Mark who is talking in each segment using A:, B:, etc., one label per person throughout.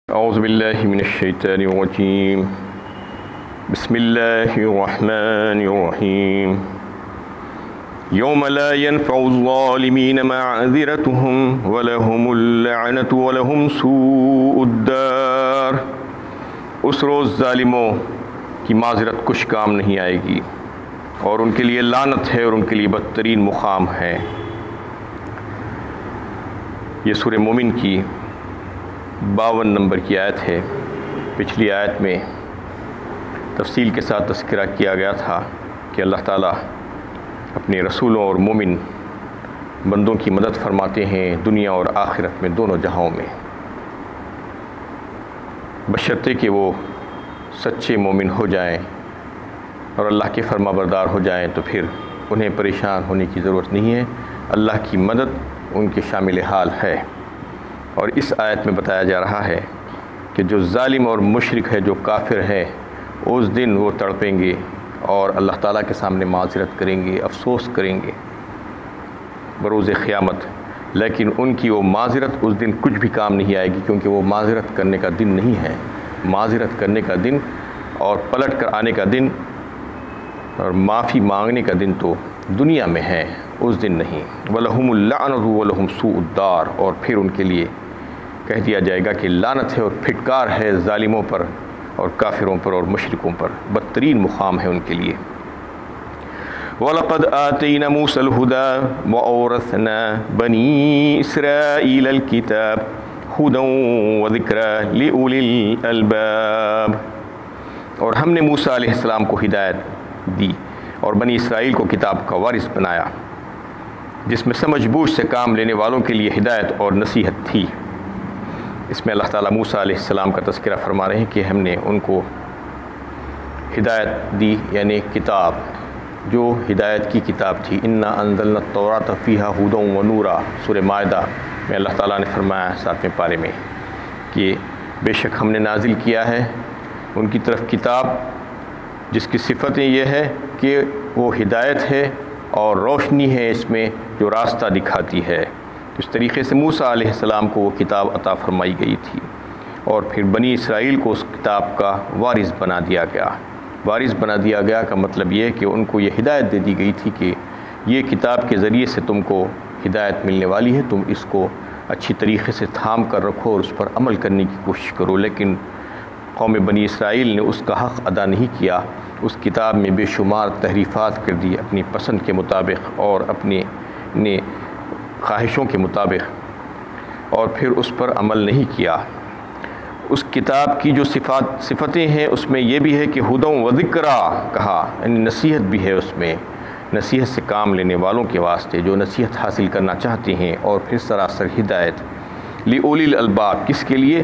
A: اعوذ باللہ من الشیطان الرجیم بسم اللہ الرحمن الرحیم یوم لا ينفع الظالمین معذرتهم ولهم اللعنة ولهم سوء الدار۔ اس روز ظالموں کی معذرت کچھ کام نہیں آئے گی اور ان کے لیے لعنت ہے اور ان کے لیے بدترین مقام ہے۔ یہ سورہ مومن کی 52 نمبر کی آیت ہے۔ پچھلی آیت میں تفصیل کے ساتھ تذکرہ کیا گیا تھا کہ اللہ تعالیٰ اپنے رسولوں اور مومن بندوں کی مدد فرماتے ہیں دنیا اور آخرت میں، دونوں جہاؤں میں، بشرطے کہ وہ سچے مومن ہو جائیں اور اللہ کے فرما بردار ہو جائیں، تو پھر انہیں پریشان ہونے کی ضرورت نہیں ہے، اللہ کی مدد ان کے شامل حال ہے۔ اور اس آیت میں بتایا جا رہا ہے کہ جو ظالم اور مشرک ہے، جو کافر ہے، اس دن وہ تڑپیں گے اور اللہ تعالیٰ کے سامنے معذرت کریں گے، افسوس کریں گے بروز قیامت، لیکن ان کی وہ معذرت اس دن کچھ بھی کام نہیں آئے گی، کیونکہ وہ معذرت کرنے کا دن نہیں ہے۔ معذرت کرنے کا دن اور پلٹ کر آنے کا دن اور معافی مانگنے کا دن تو دنیا میں ہے، اس دن نہیں۔ وَلَهُمُ اللَّعْنَةُ وَلَهُمْ سُوءُ الدَّارِ، اور پھر ان کے لیے کہہ دیا جائے گا کہ لعنت ہے اور پھٹکار ہے ظالموں پر اور کافروں پر اور مشرکوں پر، بدترین مقام ہے ان کے لیے۔ وَلَقَدْ آتَيْنَا مُوسَى الْهُدَى وَأَوْرَثْنَا بَنِي إِسْرَائِيلَ الْكِتَابَ هُدًى وَذِكْرًى لِأُولِي الْأَلْبَابِ، اور ہم نے موسیٰ علیہ السلام کو ہدایت دی اور بنی اسرائیل کو کتاب کا وارث بنایا، جس میں سمجھ بوجھ سے کام لینے والوں کے لیے ہدایت اور نصیحت تھی۔ اس میں اللہ تعالیٰ موسیٰ علیہ السلام کا تذکرہ فرما رہے ہیں کہ ہم نے ان کو ہدایت دی، یعنی کتاب، جو ہدایت کی کتاب تھی۔ اِنَّا أَنزَلْنَا التَّوْرَاةَ فِيهَا هُدًى وَنُورًا، سورہ مائدہ میں اللہ تعالیٰ نے فرمایا 7ویں پارے میں کہ بے شک ہم نے نازل کیا ہے ان کی طرف کتاب جس کی صفتیں یہ ہے کہ وہ ہدایت ہے اور روشنی ہے اس میں جو راستہ دکھاتی ہے۔ اس طریقے سے موسیٰ علیہ السلام کو وہ کتاب عطا فرمائی گئی تھی، اور پھر بنی اسرائیل کو اس کتاب کا وارث بنا دیا گیا۔ وارث بنا دیا گیا کا مطلب یہ ہے کہ ان کو یہ ہدایت دے دی گئی تھی کہ یہ کتاب کے ذریعے سے تم کو ہدایت ملنے والی ہے، تم اس کو اچھی طریقے سے تھام کر رکھو اور اس پر عمل کرنے کی کوشش کرو۔ لیکن قوم بنی اسرائیل نے اس کا حق ادا نہیں کیا، اس کتاب میں بے شمار تحریفات کر دی اپنی پسند کے مطابق اور اپنے خواہشوں کے مطابق، اور پھر اس پر عمل نہیں کیا۔ اس کتاب کی جو صفتیں ہیں اس میں یہ بھی ہے کہ ہدی و ذکریٰ کہا، یعنی نصیحت بھی ہے اس میں، نصیحت سے کام لینے والوں کے واسطے جو نصیحت حاصل کرنا چاہتے ہیں، اور پھر سراسر ہدایت لِأُولِي الْأَلْبَابِ، کس کے لیے؟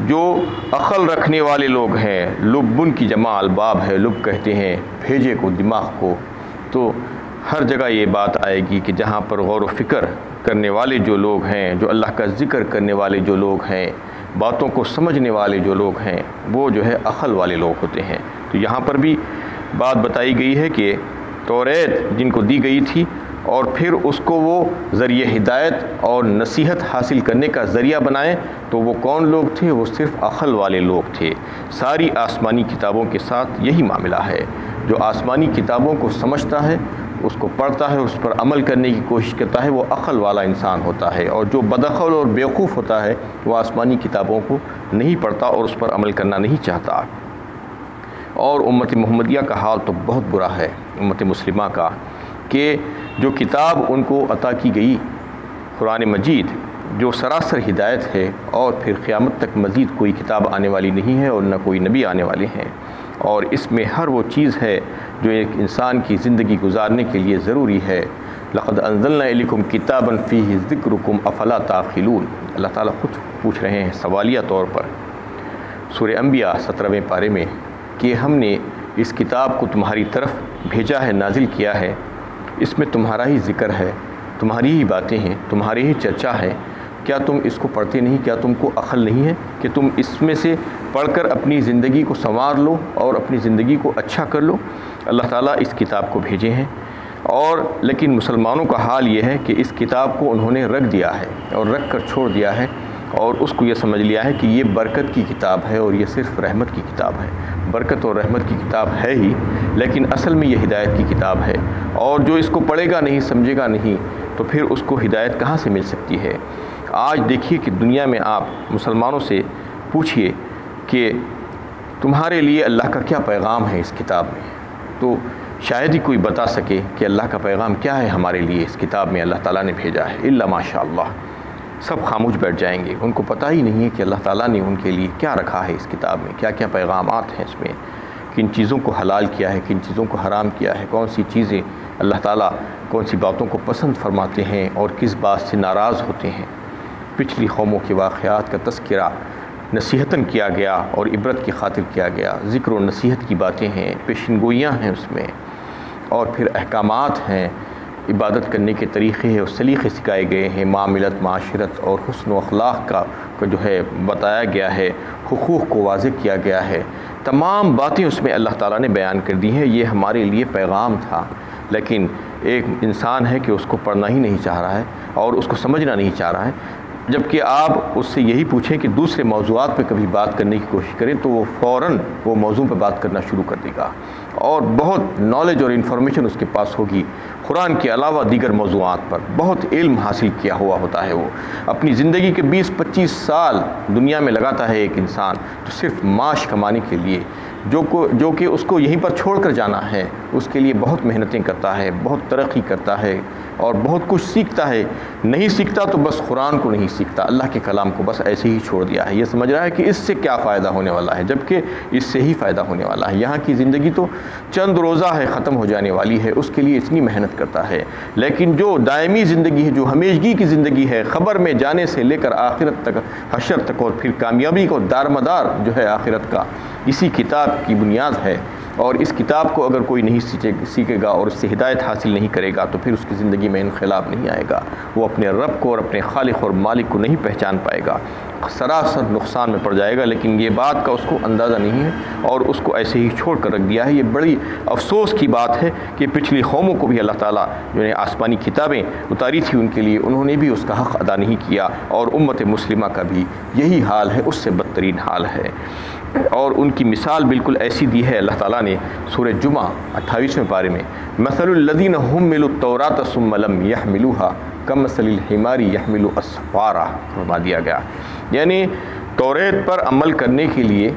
A: جو عقل رکھنے والے لوگ ہیں۔ لبن کی جمع الباب ہے، لب کہتے ہیں بھیجے کو، دماغ کو۔ تو ہر جگہ یہ بات آئے گی کہ جہاں پر غور و فکر کرنے والے جو لوگ ہیں، جو اللہ کا ذکر کرنے والے جو لوگ ہیں، باتوں کو سمجھنے والے جو لوگ ہیں، وہ جو ہے عقل والے لوگ ہوتے ہیں۔ تو یہاں پر بھی بات بتائی گئی ہے کہ توریت جن کو دی گئی تھی اور پھر اس کو وہ ذریعہ ہدایت اور نصیحت حاصل کرنے کا ذریعہ بنائیں، تو وہ کون لوگ تھے؟ وہ صرف عقل والے لوگ تھے۔ ساری آسمانی کتابوں کے ساتھ یہی معاملہ ہے، جو آسمانی کتابوں کو سمجھتا ہے، اس کو پڑھتا ہے، اس پر عمل کرنے کی کوشش کرتا ہے، وہ عقل والا انسان ہوتا ہے، اور جو بدعقل اور بیوقوف ہوتا ہے وہ آسمانی کتابوں کو نہیں پڑھتا اور اس پر عمل کرنا نہیں چاہتا۔ اور امت محمدیہ کا حال تو بہت برا ہے، امت مسلمہ کا، کہ جو کتاب ان کو عطا کی گئی قرآن مجید، جو سراسر ہدایت ہے، اور پھر قیامت تک مزید کوئی کتاب آنے والی نہیں ہے اور نہ کوئی نبی آنے والے ہیں، اور اس میں ہر وہ چیز ہے جو ایک انسان کی زندگی گزارنے کے لیے ضروری ہے۔ لَقَدْ أَنزَلْنَا إِلَيْكُمْ كِتَابًا فِيهِ ذِكْرُكُمْ أَفَلَا تَعْقِلُونَ، اللہ تعالیٰ خود پوچھ رہے ہیں سوالیہ طور پر سورہ انبیاء 17ویں پارے میں کہ ہم نے اس کتاب کو تمہاری طرف بھیجا ہے، نازل کیا ہے، اس میں تمہارا ہی ذکر ہے، تمہاری ہی باتیں ہیں، تمہاری ہی چرچا ہے، کیا تم اس کو پڑھتے نہیں؟ کیا تم کو عقل نہیں ہے کہ تم اس میں سے پڑھ کر اپنی زندگی کو سنوار لو اور اپنی زندگی کو اچھا کر لو؟ اللہ تعالیٰ اس کتاب کو بھیجے ہیں، اور لیکن مسلمانوں کا حال یہ ہے کہ اس کتاب کو انہوں نے رکھ دیا ہے اور رکھ کر چھوڑ دیا ہے، اور اس کو یہ سمجھ لیا ہے کہ یہ برکت کی کتاب ہے اور یہ صرف رحمت کی کتاب ہے۔ برکت اور رحمت کی کتاب ہے ہی، لیکن اصل میں یہ ہدایت کی کتاب ہے، اور جو اس کو پڑھے گا نہیں، سمجھے گا نہیں، تو پھر اس کو ہدایت کہاں سے مل سکتی ہے؟ آج دیکھیے کہ دنیا میں آپ مسلمانوں سے پوچھئے کہ تمہارے لیے اللہ کا کیا پیغام ہے اس کتاب میں، تو شاید ہی کوئی بتا سکے کہ اللہ کا پیغام کیا ہے ہمارے لیے اس کتاب میں اللہ تعالیٰ نے بھیجا ہے، الا ماشاء اللہ۔ سب خاموش بیٹھ جائیں گے، ان کو پتہ ہی نہیں ہے کہ اللہ تعالیٰ نے ان کے لیے کیا رکھا ہے اس کتاب میں، کیا کیا پیغامات ہیں اس میں، کن چیزوں کو حلال کیا ہے، کن چیزوں کو حرام کیا ہے، کون سی چیزیں اللہ تعالیٰ کون سی باتوں کو پسند فرماتے ہیں اور کس بات سے ناراض ہوتے ہیں۔ پچھلی قوموں کے واقعات کا تذکرہ نصیحتاً کیا گیا اور عبرت کی خاطر کیا گیا، ذکر و نصیحت کی باتیں ہیں، پیشنگوئیاں ہیں اس میں، اور پھر احکامات ہیں، عبادت کرنے کے طریقے ہیں، اس سلیقے سکھائے گئے ہیں، معاملت، معاشرت اور حسن و اخلاق کا جو ہے بتایا گیا ہے، حقوق کو واضح کیا گیا ہے، تمام باتیں اس میں اللہ تعالیٰ نے بیان کر دی ہیں۔ یہ ہمارے لیے پیغام تھا، لیکن ایک انسان ہے کہ اس کو پڑھنا ہی نہیں چاہ رہا ہے اور اس کو سمجھنا نہیں چاہ رہا ہے، جبکہ آپ اس سے یہی پوچھیں کہ دوسرے موضوعات پہ کبھی بات کرنے کی کوشش کریں تو وہ فوراً وہ موضوع پہ بات کرنا شروع کر دے گا، اور بہت نالج اور انفارمیشن اس کے پاس ہوگی قرآن کے علاوہ دیگر موضوعات پر، بہت علم حاصل کیا ہوا ہوتا ہے۔ وہ اپنی زندگی کے 20-25 سال دنیا میں لگاتا ہے ایک انسان، تو صرف معاش کمانے کے لیے، جو کہ اس کو یہیں پر چھوڑ کر جانا ہے، اس کے لیے بہت محنتیں کرتا ہے، بہت ترقی کرتا ہے اور بہت کچھ سیکھتا ہے۔ نہیں سیکھتا تو بس قرآن کو نہیں سیکھتا، اللہ کے کلام کو بس ایسے ہی چھوڑ دیا ہے، یہ سمجھ رہا ہے کہ اس سے کیا فائدہ ہونے والا ہے، جبکہ اس سے ہی فائدہ ہونے والا ہے۔ یہاں کی زندگی تو چند روزہ ہے، ختم ہو جانے والی ہے، اس کے لیے اتنی محنت کرتا ہے، لیکن جو دائمی زندگی ہے، جو ہمیشگی کی زندگی ہے، خبر میں جانے سے لے کر آخرت تک، حشر تک، اور پھر کامیابی کو دارمدار جو ہے آخرت کا، اسی کتاب کی بنیاد ہے۔ اور اس کتاب کو اگر کوئی نہیں سیکھے گا اور اس سے ہدایت حاصل نہیں کرے گا تو پھر اس کی زندگی میں انقلاب نہیں آئے گا، وہ اپنے رب کو اور اپنے خالق اور مالک کو نہیں پہچان پائے گا، سراسر نقصان میں پڑ جائے گا۔ لیکن یہ بات کا اس کو اندازہ نہیں ہے اور اس کو ایسے ہی چھوڑ کر رکھ دیا ہے۔ یہ بڑی افسوس کی بات ہے کہ پچھلی قوموں کو بھی اللہ تعالیٰ جو نے آسمانی کتابیں اتاری تھی ان کے لیے، انہوں نے بھی اس کا حق ادا نہیں کیا، اور امت مسلمہ کا بھی یہی حال ہے، اس سے بدترین حال ہے۔ اور ان کی مثال بالکل ایسی دی ہے اللہ تعالیٰ نے سورہ جمعہ 28ویں پارے میں، مثل الذین حملوا التوراۃ ثم لم يحملوها کمثل الحمار يحمل اسفارا فرما دیا گیا، یعنی توریت پر عمل کرنے کے لیے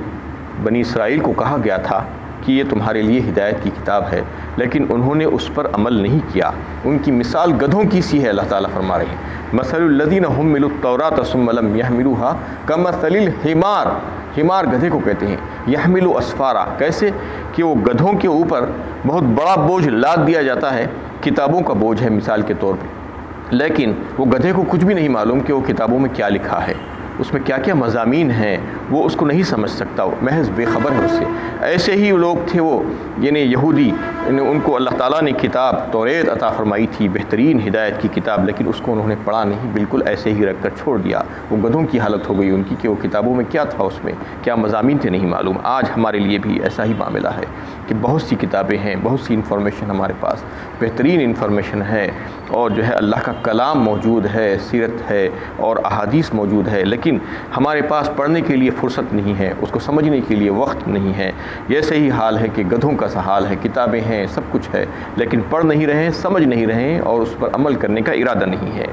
A: بنی اسرائیل کو کہا گیا تھا کہ یہ تمہارے لیے ہدایت کی کتاب ہے، لیکن انہوں نے اس پر عمل نہیں کیا۔ ان کی مثال گدھوں کی سی ہے، اللہ تعالیٰ فرما رہے ہیں مثل الذین حملوا التوراۃ ثم لم يحملوها کمثل الحمار، حمار گدھے کو کہتے ہیں، یحمل اسفارا، کیسے کہ وہ گدھوں کے اوپر بہت بڑا بوجھ لاد دیا جاتا ہے، کتابوں کا بوجھ ہے مثال کے طور پہ، لیکن وہ گدھے کو کچھ بھی نہیں معلوم کہ وہ کتابوں میں کیا لکھا ہے، اس میں کیا کیا مضامین ہیں، وہ اس کو نہیں سمجھ سکتا، وہ محض بے خبر ہے اس سے۔ ایسے ہی لوگ تھے وہ، یعنی یہودی، ان کو اللہ تعالیٰ نے کتاب توریت عطا فرمائی تھی، بہترین ہدایت کی کتاب، لیکن اس کو انہوں نے پڑھا نہیں، بالکل ایسے ہی رکھ کر چھوڑ دیا۔ وہ گدھوں کی حالت ہو گئی ان کی کہ وہ کتابوں میں کیا تھا، اس میں کیا مضامین تھے نہیں معلوم۔ آج ہمارے لیے بھی ایسا ہی معاملہ ہے کہ بہت سی کتابیں ہیں، بہت سی انفارمیشن ہمارے پاس، بہترین انفارمیشن ہے، اور جو ہے اللہ کا کلام موجود ہے، سیرت ہے اور احادیث موجود ہے، لیکن ہمارے پاس پڑھنے کے لیے فرصت نہیں ہے، اس کو سمجھنے کے لیے وقت نہیں ہے۔ ایسے ہی حال ہے کہ گدھوں کا سا حال ہے، کتابیں ہیں، سب کچھ ہے، لیکن پڑھ نہیں رہے، سمجھ نہیں رہے اور اس پر عمل کرنے کا ارادہ نہیں ہے۔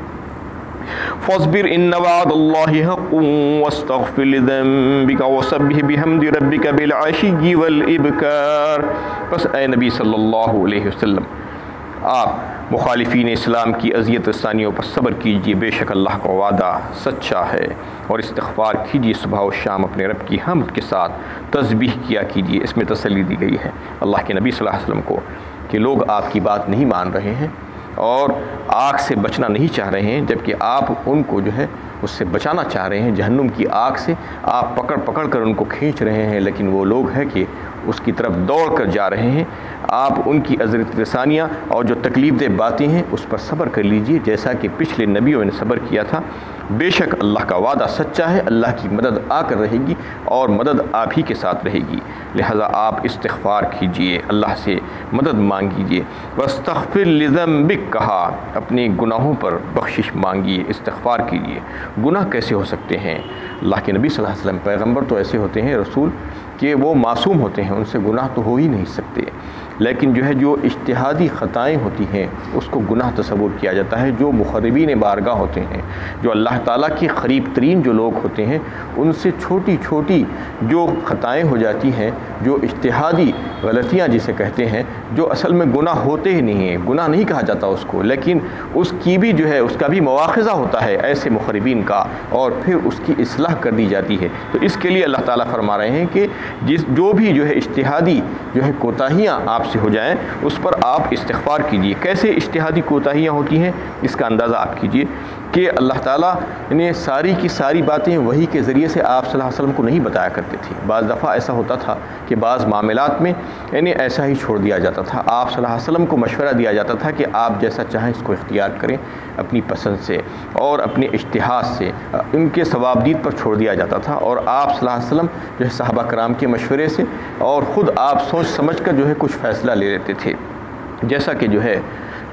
A: فاصبر ان وعد اللہ حق واستغفر لذنبک وسبح بحمد ربک بالعشی والابکار۔ بس اے نبی صلی اللہ علیہ وسلم، آپ مخالفین اسلام کی اذیت رسانیوں پر صبر کیجیے، بے شک اللہ کا وعدہ سچا ہے، اور استغفار کیجیے صبح و شام اپنے رب کی حمد کے ساتھ، تسبیح کیا کیجیے۔ اس میں تسلی دی گئی ہے اللہ کے نبی صلی اللہ علیہ وسلم کو کہ لوگ آپ کی بات نہیں مان رہے ہیں اور آگ سے بچنا نہیں چاہ رہے ہیں، جبکہ آپ ان کو جو ہے اس سے بچانا چاہ رہے ہیں، جہنم کی آگ سے آپ پکڑ پکڑ کر ان کو کھینچ رہے ہیں، لیکن وہ لوگ ہیں کہ اس کی طرف دوڑ کر جا رہے ہیں۔ آپ ان کی اذیت رسانیاں اور جو تکلیف دہ باتیں ہیں اس پر صبر کر لیجئے، جیسا کہ پچھلے نبیوں نے صبر کیا تھا۔ بے شک اللہ کا وعدہ سچا ہے، اللہ کی مدد آ کر رہے گی اور مدد آپ ہی کے ساتھ رہے گی، لہذا آپ استغفار کیجئے، اللہ سے مدد مانگیے۔ واستغفر لذنبک کہا، اپنے گناہوں پر بخشش مانگیے، استغفار کیجئے۔ گناہ کیسے ہو سکتے ہیں؟ اللہ کے نبی صلی اللہ علیہ وسلم پیغمبر تو ایسے ہوتے ہیں رسول کہ وہ معصوم ہوتے ہیں، ان سے گناہ تو ہو ہی نہیں سکتے، لیکن جو اجتہادی خطائیں ہوتی ہیں اس کو گناہ تصور کیا جاتا ہے۔ جو مخربین بارگاہ ہوتے ہیں، جو اللہ تعالیٰ کے قریب ترین جو لوگ ہوتے ہیں، ان سے چھوٹی چھوٹی جو خطائیں ہو جاتی ہیں، جو اجتہادی غلطیاں جسے کہتے ہیں، جو اصل میں گناہ ہوتے ہی نہیں ہیں، گناہ نہیں کہا جاتا اس کو، لیکن اس کی بھی اس کا بھی مواخذہ ہوتا ہے ایسے مخربین کا، اور پھر اس کی اصلاح کر دی جاتی ہے۔ تو اس کے لیے اللہ تعالیٰ فرما رہے ہیں کہ جو بھی اجتہادی کوتاہیاں آپ سے ہو جائیں اس پر آپ استغفار کیجئے۔ کیسے اجتہادی کوتاہیاں ہوتی ہیں اس کا اندازہ آپ کیجئے کہ اللہ تعالیٰ نے ساری کی ساری باتیں وحی کے ذریعے سے آپ صلی اللہ علیہ وسلم کو نہیں بتایا کرتے تھے۔ بعض دفعہ ایسا ہوتا تھا کہ بعض معاملات میں ایسا ہی چھوڑ دیا جاتا تھا، آپ صلی اللہ علیہ وسلم کو مشورہ دیا جاتا تھا کہ آپ جیسا چاہیں اس کو اختیار کریں اپنی پسند سے اور اپنے اجتہاد سے، ان کے ثوابدید پر چھوڑ دیا جاتا تھا، اور آپ صلی اللہ علیہ وسلم صحابہ کرام کے مشورے سے اور خود آپ سوچ سمجھ کر کچھ فیصلہ لے لیتے تھے۔ جیسا کہ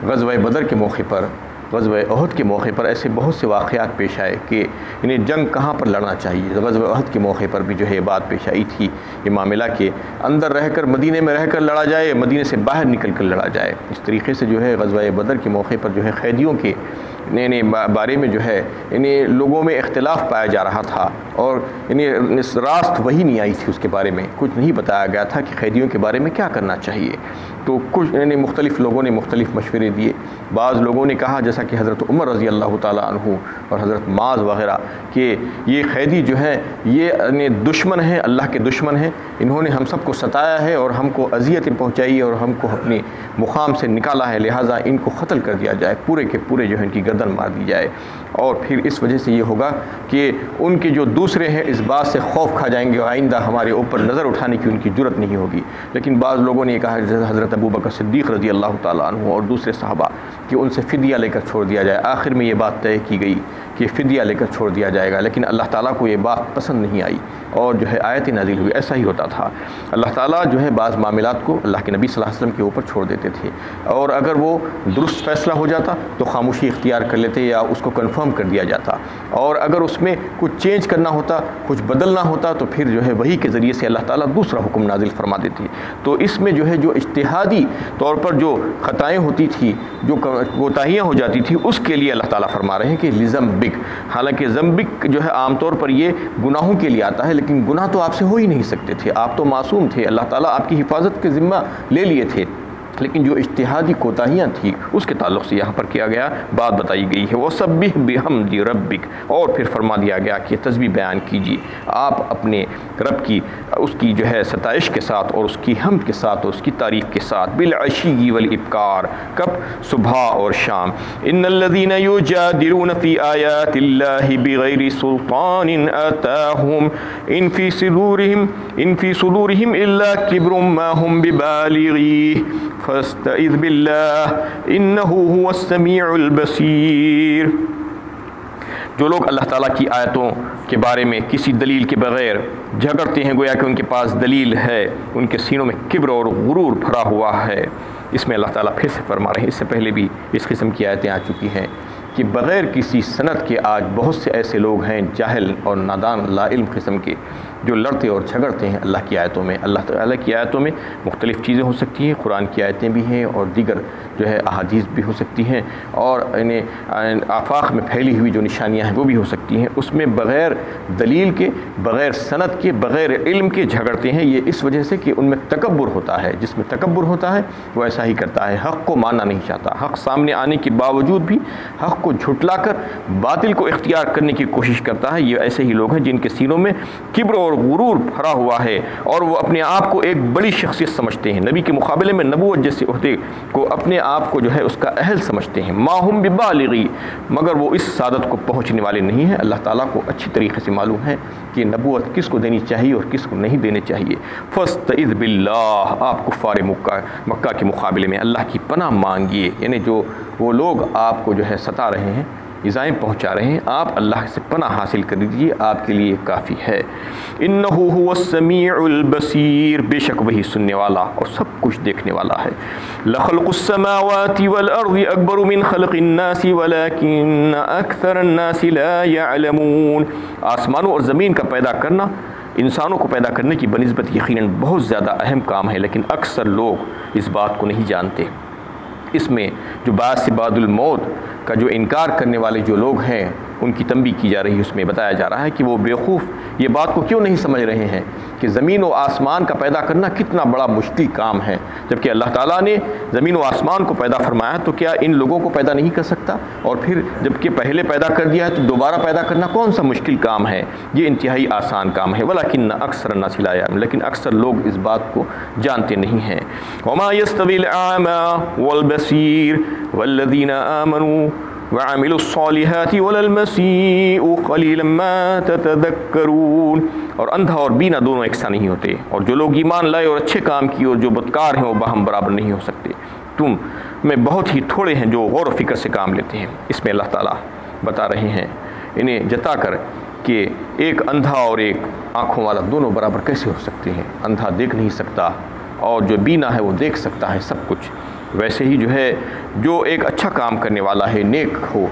A: غزوہ بدر کے موقع پر، غزوہ احد کے موقع پر ایسے بہت سے واقعات پیش آئے کہ انہیں جنگ کہاں پر لڑنا چاہیے۔ غزوہ احد کے موقع پر بھی یہ بات پیش آئی تھی، یہ معاملہ کہ اندر رہ کر مدینے میں رہ کر لڑا جائے، مدینے سے باہر نکل کر لڑا جائے۔ اس طریقے سے غزوہ بدر کے موقع پر قیدیوں کے بارے میں لوگوں میں اختلاف پایا جا رہا تھا، اور راست وہی نہیں آئی تھی، اس کے بارے میں کچھ نہیں بتایا گیا تھا کہ قیدیوں کے بارے میں کیا کرنا چاہیے۔ تو کچھ مختلف لوگوں نے مختلف مشورے دیے۔ بعض لوگوں نے کہا، جیسا کہ حضرت عمر رضی اللہ تعالیٰ عنہ اور حضرت معاذ وغیرہ، کہ یہ قیدی یہ دشمن ہیں، اللہ کے دشمن ہیں، انہوں نے ہم سب کو ستایا ہے اور ہم کو اذیتیں پہنچائی اور ہم کو اپنے مقام سے نکالا ہے، لہٰذا ان کو قتل کر دیا جائے، پورے کے پورے ان کی گردن مار دی جائے، اور پھر اس وجہ سے یہ ہوگا کہ ان کے جو دوسرے ہیں اس بات سے خوف کھا جائیں گے اور آئندہ ہمارے اوپر نظر اٹھانے کی ان کی جرت نہیں ہوگی۔ لیکن بعض لوگوں نے یہ کہا، حضرت ابو بکر صدیق رضی اللہ تعالیٰ عنہ اور دوسرے صحابہ، کہ ان سے فدیہ لے کر چھوڑ دیا جائے۔ آخر میں یہ بات طے کی گئی کہ فدیہ لے کر چھوڑ دیا جائے گا، لیکن اللہ تعالیٰ کو یہ بات پسند نہیں آئی اور آیت نازل ہوئی۔ ایسا ہی ہوتا تھا، اللہ تعالیٰ بعض معاملات کو اللہ کے نبی صلی اللہ علیہ وسلم کے اوپر چھوڑ دیتے تھے، اور اگر وہ درست فیصلہ ہو جاتا تو خاموشی اختیار کر لیتے یا اس کو کنفرم کر دیا جاتا، اور اگر اس میں کچھ چینج کرنا ہوتا، کچھ بدلنا ہوتا، تو پھر وحی کے ذریعے سے اللہ تعالیٰ دوسرا حکم نازل فرما دیتے۔ تو اس میں جو اجتہادی طور پر جو خطائیں ہوتی تھی، جو کوتاہیاں ہو جاتی تھی، اس کے لیے اللہ تعالیٰ فرما رہے ہیں کہ لذنبک، حالانکہ ذنبک عام طور پر یہ گناہوں کے لیے آتا ہے، لیکن گناہ تو آپ سے ہو ہی نہیں سکتے تھے، آپ تو معصوم تھے، اللہ تعالیٰ آپ کی حفاظت کے ذمہ لے لیے تھے، لیکن جو اجتہادی کوتاہیاں تھیں اس کے تعلق سے یہاں پر کیا گیا، بات بتائی گئی ہے۔ وَسَبِّحْ بِحَمْدِ رَبِّكَ، اور پھر فرما دیا گیا کہ تسبیح بیان کیجیے آپ اپنے رب کی، اس کی ستائش کے ساتھ اور اس کی حمد کے ساتھ اور اس کی تعریف کے ساتھ، بالعشی والابکار، کب؟ صبح اور شام۔ ان الذین یجادلون فی آیات اللہ بغیر سلطان آتاہم ان فی صدورہم الا کبر ما ہم ببالغیہ فاستعذ باللہ انہ هو السمیع البصیر۔ جو لوگ اللہ تعالیٰ کی آیتوں کے بارے میں کسی دلیل کے بغیر جھگڑتے ہیں، گویا کہ ان کے پاس دلیل ہے، ان کے سینوں میں کبر اور غرور بھرا ہوا ہے۔ اس میں اللہ تعالیٰ پھر سے فرما رہے ہیں، اس سے پہلے بھی اس قسم کی آیتیں آ چکی ہیں کہ بغیر کسی سند کے آج بہت سے ایسے لوگ ہیں جاہل اور نادان لا علم قسم کے، جو لڑتے اور جھگڑتے ہیں اللہ کی آیتوں میں۔ اللہ تعالیٰ کی آیتوں میں مختلف چیزیں ہو سکتی ہیں، قرآن کی آیتیں بھی ہیں اور دیگر احادیث بھی ہو سکتی ہیں، اور آفاق میں پھیلی ہوئی جو نشانیاں ہیں وہ بھی ہو سکتی ہیں، اس میں بغیر دلیل کے، بغیر سند کے، بغیر علم کے جھگڑتے ہیں۔ یہ اس وجہ سے کہ ان میں تکبر ہوتا ہے، جس میں تکبر ہوتا ہے وہ ایسا ہی کرتا ہے، حق کو ماننا نہیں چاہتا، حق سامنے آنے کے باوجود بھی حق کو جھٹلا کر باطل کو اختیار کرنے کی کوشش کرتا ہے۔ یہ ایسے ہی لوگ ہیں جن کے سینوں میں کبر اور غرور بھرا ہوا ہے، اور وہ اپنے آپ کو ایک بڑی شخصیت سمجھتے ہیں، نبی کے مقابلے میں نبوت جیسے عہدے کو اپنے آپ کو اس کا اہل سمجھتے ہیں۔ ما ہم ببالغی، مگر وہ اس سعادت کو پہنچنے والے نہیں ہیں۔ اللہ تعالیٰ کو اچھی طریقے سے معلوم ہے کہ نبوت کس کو دینی چاہیے اور کس کو نہیں دینے چاہیے۔ فاستعذ باللہ، آپ کفار مکہ کے مقابلے میں اللہ کی پناہ مانگیے، یعنی جو وہ لوگ آپ کو ستا رہے ہیں، ایذائیں پہنچا رہے ہیں، آپ اللہ سے پناہ حاصل کر لیجیے، آپ کے لیے کافی ہے۔ انہ هو السمیع البصیر، بے شک وہی سننے والا اور سب کچھ دیکھنے والا ہے۔ لخلق السماوات والارض اکبر من خلق الناس ولکن اکثر الناس لا يعلمون، آسمانوں اور زمین کا پیدا کرنا انسانوں کو پیدا کرنے کی بنسبت یقیناً بہت زیادہ اہم کام ہے، لیکن اکثر لوگ اس بات کو نہیں جانتے۔ اس میں جو بعد سے بعد الموت کا جو انکار کرنے والے جو لوگ ہیں ان کی تنبیہ کی جا رہی ہے، اس میں بتایا جا رہا ہے کہ وہ بیوقوف یہ بات کو کیوں نہیں سمجھ رہے ہیں کہ زمین و آسمان کا پیدا کرنا کتنا بڑا مشکل کام ہے، جبکہ اللہ تعالیٰ نے زمین و آسمان کو پیدا فرمایا تو کیا ان لوگوں کو پیدا نہیں کر سکتا؟ اور پھر جبکہ پہلے پیدا کر دیا ہے تو دوبارہ پیدا کرنا کون سا مشکل کام ہے؟ یہ انتہائی آسان کام ہے۔ ولیکن اکثر الناس لا یعلمون، لیکن اکثر لوگ اس بات کو جانتے نہیں ہیں۔ وما یستوی الاعمی والبصیر والذین آمنوا وعملوا الصالحات ولا المسیء قلیلا ما تتذکرون، اور اندھا اور بینا دونوں یکساں نہیں ہوتے، اور جو لوگ ایمان لائے اور اچھے کام کیے اور جو بدکار ہیں وہ باہم برابر نہیں ہو سکتے۔ تم میں بہت ہی تھوڑے ہیں جو غور و فکر سے کام لیتے ہیں۔ اس میں اللہ تعالیٰ بتا رہے ہیں انہیں جتا کر کہ ایک اندھا اور ایک آنکھوں والا دونوں برابر کیسے ہو سکتے ہیں؟ اندھا دیکھ نہیں سکتا اور جو بینا ہے وہ دیکھ سکتا ہے سب کچھ۔ ویسے ہی جو ہے جو ایک اچھا کام کرنے والا ہے، نیک ہو،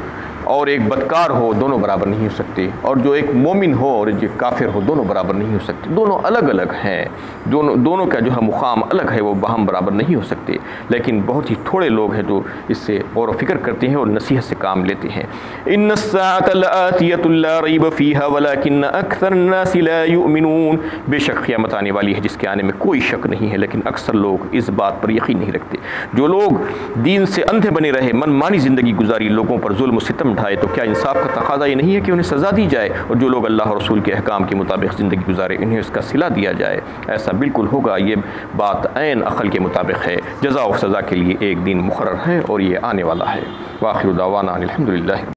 A: اور ایک بدکار ہو، دونوں برابر نہیں ہو سکتے، اور جو ایک مومن ہو اور جو کافر ہو دونوں برابر نہیں ہو سکتے، دونوں الگ الگ ہیں، دونوں کا جو ہے مقام الگ ہے، وہ باہم برابر نہیں ہو سکتے، لیکن بہت ہی تھوڑے لوگ ہیں جو اس سے غور و فکر کرتے ہیں اور نصیحت سے کام لیتے ہیں۔ ان الساعۃ لآتیۃ لا ریب فیہا ولکن اکثر الناس لا یؤمنون، بے شک قیامت آنے والی ہے جس کے آنے میں کوئی شک نہیں ہے، لیکن اکثر لوگ اس بات پر یقین نہیں رکھتے۔ جو لوگ دین سے اندھے بنے رہے، من مانی زندگی گزاری، لوگوں پر ظلم و ستم ڈھائے، تو کیا انصاف کا تقاضا یہ نہیں ہے کہ انہیں سزا دی جائے، اور جو لوگ اللہ اور رسول کے احکام کے مطابق زندگی گزارے انہیں اس کا صلہ دیا جائے؟ ایسا بالکل ہوگا، یہ بات عین عقل کے مطابق ہے۔ جزا و سزا کے لیے ایک دن مقرر ہے اور یہ آنے والا ہے۔ وآخر دعوانا الحمدللہ۔